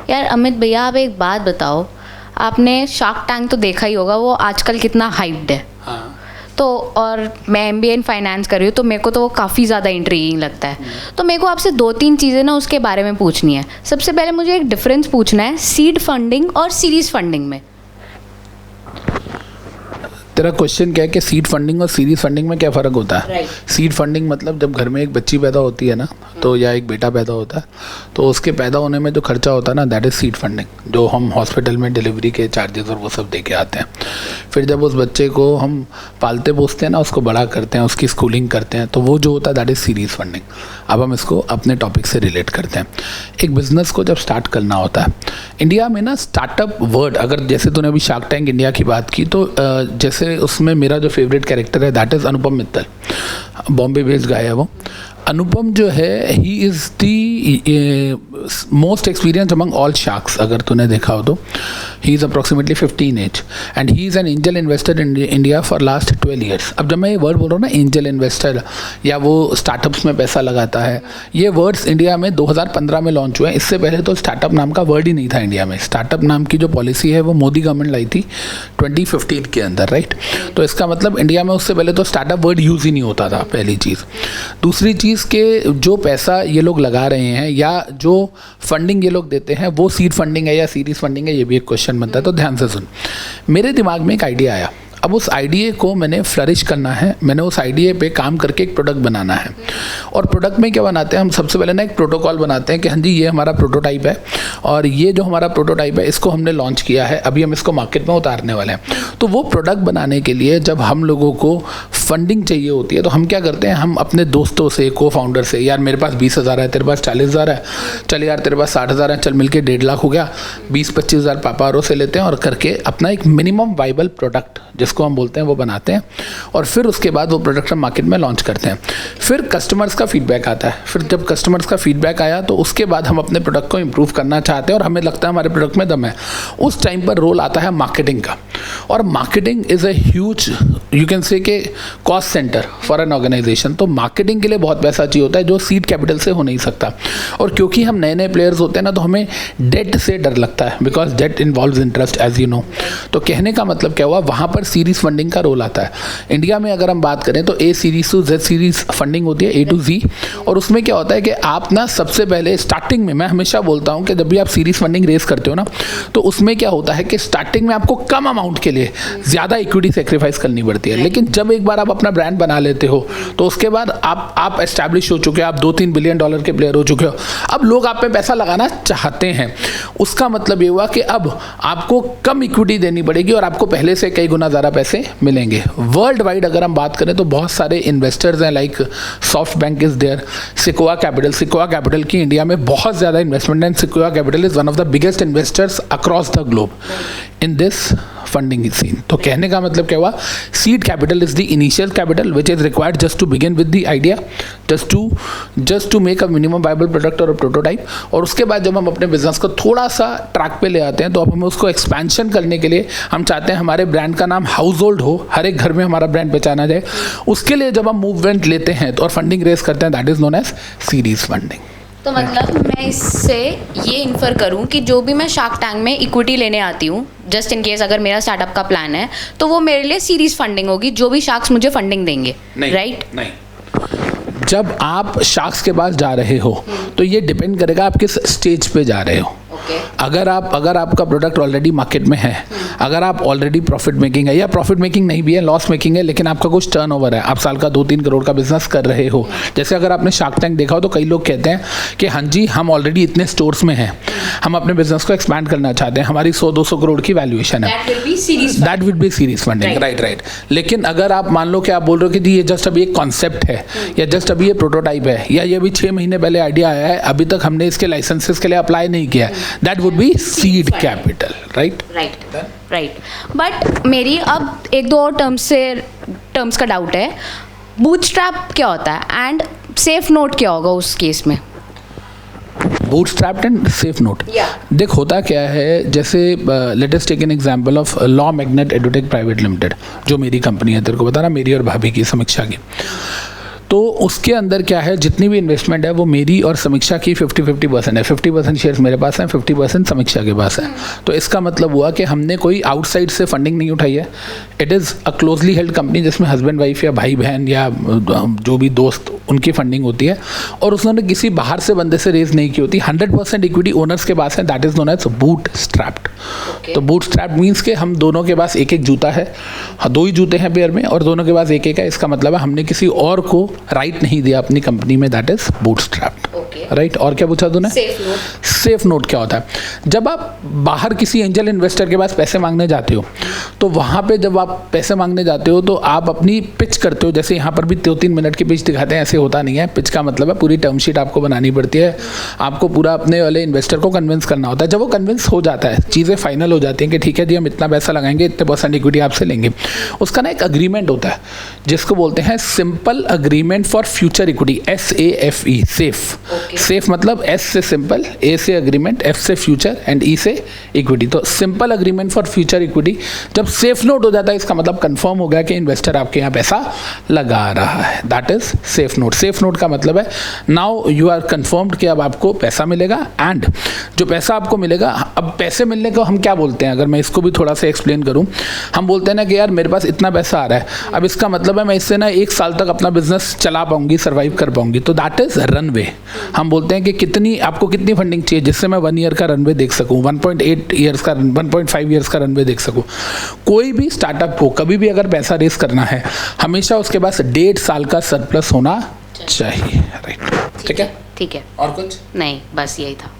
यार अमित भैया, आप एक बात बताओ, आपने शार्क टैंक तो देखा ही होगा, वो आजकल कितना हाइप्ड है। हाँ। तो और मैं MBA इन फाइनेंस कर रही हूँ, तो मेरे को तो वो काफ़ी ज़्यादा इंट्रीगिंग लगता है। तो मेरे को आपसे 2-3 चीज़ें ना उसके बारे में पूछनी है। सबसे पहले मुझे एक डिफरेंस पूछना है सीड फंडिंग और सीरीज फंडिंग में। तेरा क्वेश्चन क्या है कि सीड फंडिंग और सीरीज फंडिंग में क्या फ़र्क होता है? सीड फंडिंग मतलब जब घर में एक बच्ची पैदा होती है ना, तो या एक बेटा पैदा होता है, तो उसके पैदा होने में जो खर्चा होता है ना, दैट इज़ सीड फंडिंग, जो हम हॉस्पिटल में डिलीवरी के चार्जेस और वो सब दे के आते हैं। फिर जब उस बच्चे को हम पालते पोसते हैं ना, उसको बड़ा करते हैं, उसकी स्कूलिंग करते हैं, तो वो जो होता है दैट इज़ सीरीज फंडिंग। अब हम इसको अपने टॉपिक से रिलेट करते हैं। एक बिज़नेस को जब स्टार्ट करना होता है, इंडिया में ना स्टार्टअप वर्ड, अगर जैसे तूने अभी शार्क टैंक इंडिया की बात की, तो जैसे उसमें मेरा जो फेवरेट कैरेक्टर है that is Anupam Mittal, Bombay based guy है वो। अनुपम जो है, he is the most experience among all sharks, अगर तूने देखा हो तो। He is approximately 15 age and he is an angel investor in India for last 12 years. अब जब मैं ये वर्ड बोल रहा हूँ ना, एंजल इन्वेस्टर, या वो स्टार्टअप्स में पैसा लगाता है, ये वर्ड्स इंडिया में 2015 में लॉन्च हुए हैं। इससे पहले तो स्टार्टअप नाम का वर्ड ही नहीं था इंडिया में। स्टार्टअप नाम की जो पॉलिसी है वो मोदी गवर्नमेंट लाई थी 2015 के अंदर, राइट। तो इसका मतलब इंडिया में उससे पहले तो स्टार्टअप वर्ड यूज़ ही नहीं होता था, पहली चीज़। दूसरी चीज़ के जो पैसा ये लोग लगा रहे हैं या जो फंडिंग ये लोग देते हैं, वो सीड फंडिंग है या सीरीज फंडिंग है, ये भी एक क्वेश्चन बनता है। तो ध्यान से सुन, मेरे दिमाग में एक आइडिया आया। अब उस आइडिया को मैंने फ्लरिश करना है, मैंने उस आइडिया पे काम करके एक प्रोडक्ट बनाना है। और प्रोडक्ट में क्या बनाते हैं हम? सबसे पहले ना एक प्रोटोकॉल बनाते हैं कि हाँ जी, ये हमारा प्रोटोटाइप है और ये जो हमारा प्रोटोटाइप है इसको हमने लॉन्च किया है, अभी हम इसको मार्केट में उतारने वाले हैं। तो वो प्रोडक्ट बनाने के लिए जब हम लोगों को फंडिंग चाहिए होती है, तो हम क्या करते हैं, हम अपने दोस्तों से, को फाउंडर से, यार मेरे पास 20,000 है, तेरे पास 40,000 है, चल यार तेरे पास 60,000 है, चल मिलके 1.5 लाख हो गया, 20-25,000 पापारों से लेते हैं और करके अपना एक मिनिमम वाइबल प्रोडक्ट जिसको हम बोलते हैं वो बनाते हैं। और फिर उसके बाद वो प्रोडक्ट हम मार्केट में लॉन्च करते हैं। फिर कस्टमर्स का फीडबैक आता है। फिर जब कस्टमर्स का फीडबैक आया तो उसके बाद हम अपने प्रोडक्ट को इम्प्रूव करना चाहते हैं और हमें लगता है हमारे प्रोडक्ट में दम है। उस टाइम पर रोल आता है मार्केटिंग का। और marketing is a huge, you can say के cost centre for an organisation. तो मार्केटिंग के लिए बहुत पैसा चाहिए होता है जो सीड कैपिटल से हो नहीं सकता। और क्योंकि हम नए नए प्लेयर्स होते हैं ना, तो हमें डेट से डर लगता है, because debt involves interest, as you know. तो कहने का मतलब क्या हुआ, वहाँ पर सीरीज फंडिंग का रोल आता है। इंडिया में अगर हम बात करें तो A series to Z series funding होती है, A to Z। और उसमें क्या होता है कि आप ना सबसे पहले स्टार्टिंग में, मैं हमेशा बोलता हूँ कि जब भी आप सीरीज फंडिंग रेस करते हो ना, तो उसमें क्या होता है कि स्टार्टिंग में आपको कम अमाउंट के लिए ज़्यादा इक्विटी सेक्रीफाइस करनी पड़ती है। लेकिन जब एक बार आप अपना ब्रांड बना लेते हो तो उसके बाद आप एस्टैब्लिश हो चुके हो, आप $2-3 बिलियन के प्लेयर हो चुके हो। अब लोग आप पे पैसा लगाना चाहते हैं। उसका मतलब ये हुआ कि अब आपको कम इक्विटी देनी पड़ेगी और आपको पहले से कई गुना ज़्यादा पैसे मिलेंगे। वर्ल्ड वाइड अगर हम बात करें तो बहुत सारे इन्वेस्टर्स हैं, like SoftBank is there, Sequoia capital की इंडिया में बहुत ज़्यादा इन्वेस्टमेंट है। Sequoia capital is one of the biggest investors across the globe in this funding scene. तो कहने का मतलब क्या हुआ, seed capital is the initial capital which is required just to begin with the idea, just to make a minimum viable product और prototype. और उसके बाद जब हम अपने बिजनेस को थोड़ा सा ट्रैक पे ले आते हैं, तो अब हमें उसको एक्सपेंशन करने के लिए हम चाहते हैं हमारे ब्रांड का नाम हाउस होल्ड हो, हर एक घर में हमारा ब्रांड पहचाना जाए। उसके लिए जब हम मूवमेंट लेते हैं तो और फंडिंग रेस करते हैं, that is known as series funding. तो मतलब मैं इससे ये इन्फर करूं कि जो भी मैं शार्क टैंक में इक्विटी लेने आती हूँ, जस्ट इन केस अगर मेरा स्टार्टअप का प्लान है, तो वो मेरे लिए सीरीज फंडिंग होगी, जो भी शार्क्स मुझे फंडिंग देंगे, राइट? नहीं, जब आप शार्क्स के पास जा रहे हो तो ये डिपेंड करेगा आप किस स्टेज पे जा रहे हो। अगर आपका प्रोडक्ट ऑलरेडी मार्केट में है, अगर आप ऑलरेडी प्रॉफिट मेकिंग है, या प्रॉफिट मेकिंग नहीं भी है, लॉस मेकिंग है, लेकिन आपका कुछ टर्नओवर है, आप साल का 2-3 करोड़ का बिजनेस कर रहे हो। जैसे अगर आपने शार्क टैंक देखा हो तो कई लोग कहते हैं कि हाँ जी, हम ऑलरेडी इतने स्टोर्स में हैं, हम अपने बिजनेस को एक्सपैंड करना चाहते हैं, हमारी 100-200 करोड़ की वैल्यूएशन है, that will be series funding, right. लेकिन अगर आप मान लो कि आप बोल रहे हो कि जी ये जस्ट अभी एक कॉन्सेप्ट है, या जस्ट अभी ये प्रोटोटाइप है, या ये अभी 6 महीने पहले आइडिया आया है, अभी तक हमने इसके लाइसेंसेस के लिए अप्लाई नहीं किया, that would be seed capital, right. But मेरी अब 1-2 और टर्म्स का डाउट है। बूटस्ट्रैप क्या होता है एंड सेफ नोट क्या होगा उस केस में? बूटस्ट्रैप्ड एंड सेफ नोट, देख होता क्या है, जैसे let us take an example of Law Magnet Edutech Private Limited, जो मेरी कंपनी है, तेरे को बता ना, मेरी और भाभी की, समीक्षा की। तो तो उसके अंदर क्या है, जितनी भी इन्वेस्टमेंट है वो मेरी और समीक्षा की 50-50% है। 50% शेयर्स मेरे पास हैं, 50% समीक्षा के पास है। तो इसका मतलब हुआ कि हमने कोई आउटसाइड से फंडिंग नहीं उठाई है। It is a closely held company जिसमें हस्बैंड वाइफ या भाई बहन या जो भी दोस्त उनकी फंडिंग होती है, और उसने किसी बाहर से बंदे से रेज नहीं की होती। 100% इक्विटी ओनर्स के पास है, that is known as bootstrapped. तो बूट स्ट्रैप्ड मीन्स के हम दोनों के पास एक एक जूता है, 2 ही जूते हैं पेयर में और दोनों के पास एक एक है। इसका मतलब है हमने किसी और को राइट नहीं दिया अपनी कंपनी में, that is boot strapped, right. और क्या पूछा तूने? सेफ नोट क्या होता है? जब आप बाहर किसी एंजल इन्वेस्टर के पास पैसे मांगने जाते हो, तो वहाँ पे जब आप पैसे मांगने जाते हो तो आप अपनी पिच करते हो। जैसे यहाँ पर भी 2-3 मिनट की पिच दिखाते हैं, ऐसे होता नहीं है। पिच का मतलब है पूरी टर्म शीट आपको बनानी पड़ती है, आपको पूरा अपने वाले इन्वेस्टर को कन्विंस करना होता है। जब वो कन्विंस हो जाता है, चीज़ें फाइनल हो जाती हैं कि ठीक है जी हम इतना पैसा लगाएंगे, इतने % इक्विटी आपसे लेंगे, उसका ना एक अग्रीमेंट होता है जिसको बोलते हैं simple agreement for future equity, SAFE, safe. Safe मतलब S से सिंपल, A से अग्रीमेंट, F से फ्यूचर एंड E से इक्विटी। तो simple agreement for future equity जब सेफ नोट हो जाता है, इसका मतलब कंफर्म हो गया कि इन्वेस्टर आपके यहाँ पैसा लगा रहा है, that is safe note. Safe note का मतलब है नाउ यू आर कंफर्म्ड कि अब आपको पैसा मिलेगा। एंड जो पैसा आपको मिलेगा, अब पैसे मिलने को हम क्या बोलते हैं, अगर मैं इसको भी थोड़ा सा एक्सप्लेन करूँ, हम बोलते हैं ना कि यार मेरे पास इतना पैसा आ रहा है, अब इसका मतलब है मैं इससे ना 1 साल तक अपना बिजनेस चला पाऊंगी, सर्वाइव कर पाऊंगी, तो दैट इज रनवे। हम बोलते हैं कि कितनी आपको कितनी फंडिंग चाहिए जिससे मैं 1 ईयर का रनवे देख सकूं, 1.8 ईयर्स का, 1.5 ईयर्स का रनवे देख सकूं। कोई भी स्टार्टअप को कभी भी अगर पैसा रेस करना है, हमेशा उसके पास 1.5 साल का सरप्लस होना चाहिए, राइट? ठीक है। ठीक है। और कुछ नहीं, बस यही था।